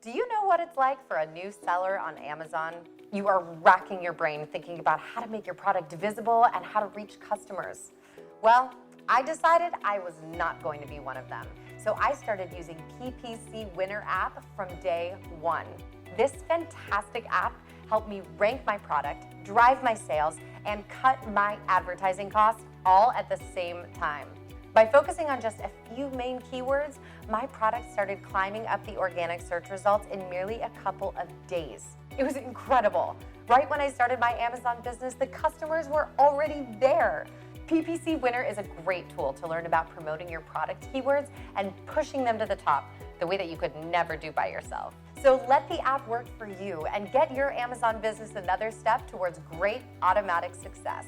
Do you know what it's like for a new seller on Amazon? You are racking your brain thinking about how to make your product visible and how to reach customers. Well, I decided I was not going to be one of them. So I started using PPC Winner app from day one. This fantastic app helped me rank my product, drive my sales, and cut my advertising costs all at the same time. By focusing on just a few main keywords, my product started climbing up the organic search results in merely a couple of days. It was incredible. Right when I started my Amazon business, the customers were already there. PPC Winner is a great tool to learn about promoting your product keywords and pushing them to the top, the way that you could never do by yourself. So let the app work for you and get your Amazon business another step towards great automatic success.